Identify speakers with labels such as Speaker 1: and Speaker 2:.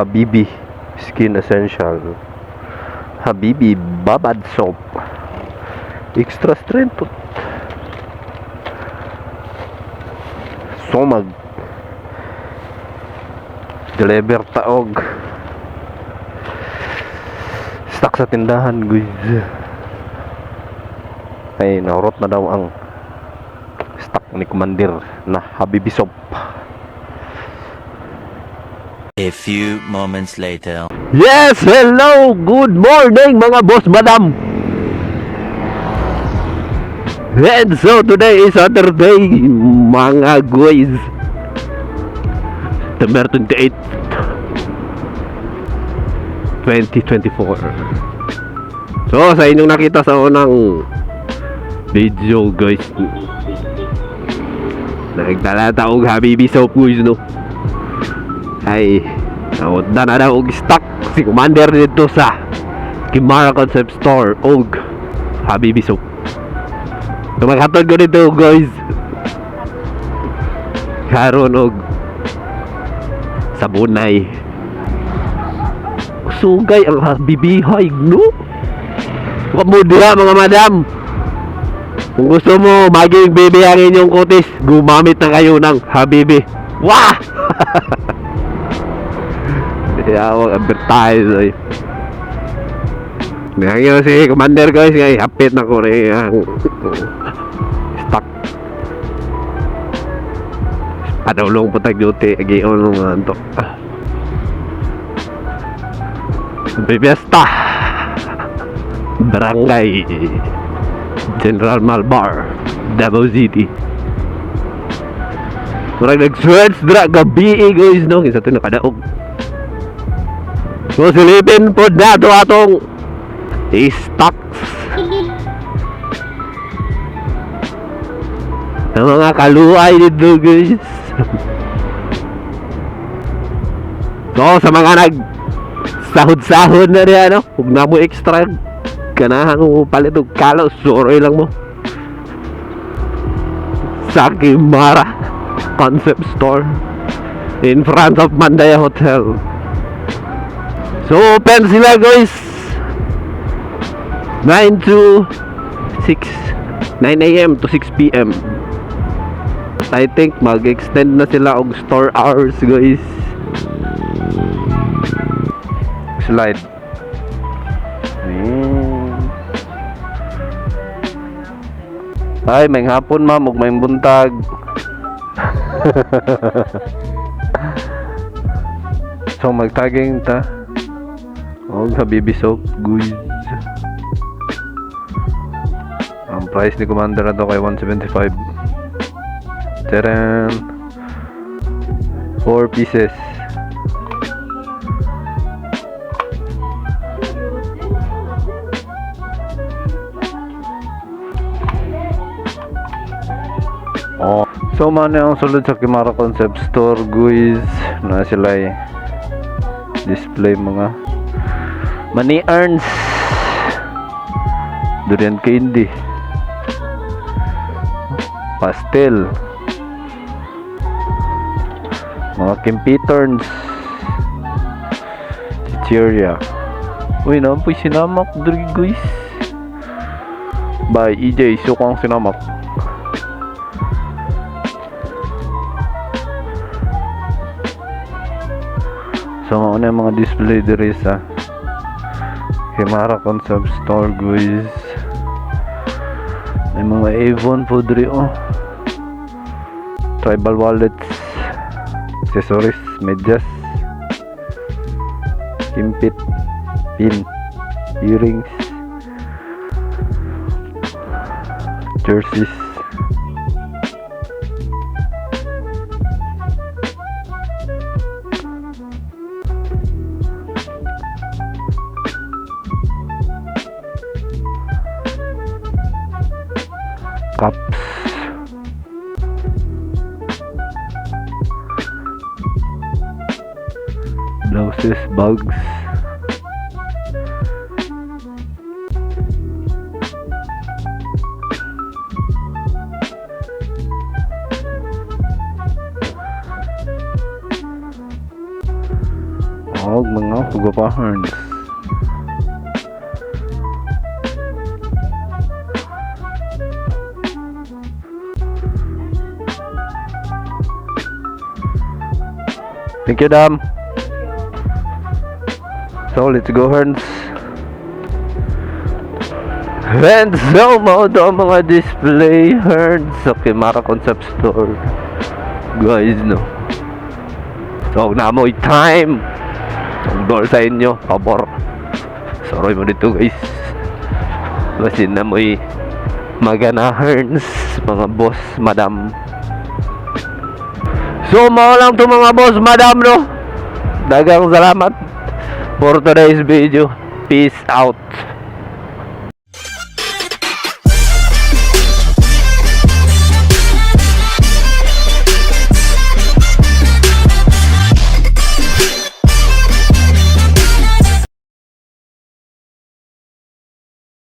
Speaker 1: Habibi Skin Essential, Habibi Babad Soap, extra strength, Somag, deliver taog, stock sa tindahan guys. Ay naurot na daw ang stock ni Commander na Habibi Soap.
Speaker 2: A few moments later.
Speaker 1: Yes, hello, good morning mga boss madam. And so today is Saturday mga guys, September 28, 2024. So sa inyong nakita sa unang video guys, nagdala taong Habibi Soap guys no. Ay naundan na daw og stock si Commander dito sa Kimara Concept Store og Habibi Soap. So maghatod ko dito guys karon og sabunay sugay ang Habibi hay no. Kamudira mga madam, kung gusto mo maging baby ang inyong kutis, gumamit na kayo ng Habibi. Wah! Yawag advertise ay. Ngayon si Commander guys, ngay hapit na ko rin ang stock. Padulong po tag duty, agion ng to. Fiesta Barangay General Malbar, Davao City. Murag nag-search dra gabi guys no, kinsa to nakadaog. So silipin po na ito atong stocks ng mga kaluay dito guys. So sa mga nag sahod-sahod na rin ano, huwag na mo extra ganahan mo palit og kalo, soroy lang mo sa Kimara Concept Store in front of Mandaya Hotel. So open sila guys 9 AM to 6 PM. I think mag-extend na sila og store hours guys. Slide. Ay may hapon ma'am ug may buntag. So magtaging ta og Habibi Soap guys. Ang price ni Commander na to kay 175. Teren 4 pieces. Oh, so man ang sulod sa Kimara Concept Store guys, na sila display mga money earns, durian candy, pastel, mga kimpiturns, chicheria. Uy naman po'y sinamak duri guys by EJ Sukang Sinamak. So mauna yung mga display diri sa Kimara Concept Store guys. May mga Avon po diri oh, tribal wallets, accessories, medyas, kimpit, pin, earrings, jerseys, cups, blouses, bags,
Speaker 3: Og mga pagpapaharns.
Speaker 1: Thank you, Dam. So, let's go, Herns. And so, mga daw mga display, Herns, sa Kimara Concept Store. Guys, no. So, na mo time. Ang door sa inyo, pabor. Sorry mo dito, guys. Basin na mo magana, Herns, mga boss, madam. So, mga lang to mga boss, madam, no? Dagang salamat for today's video. Peace out.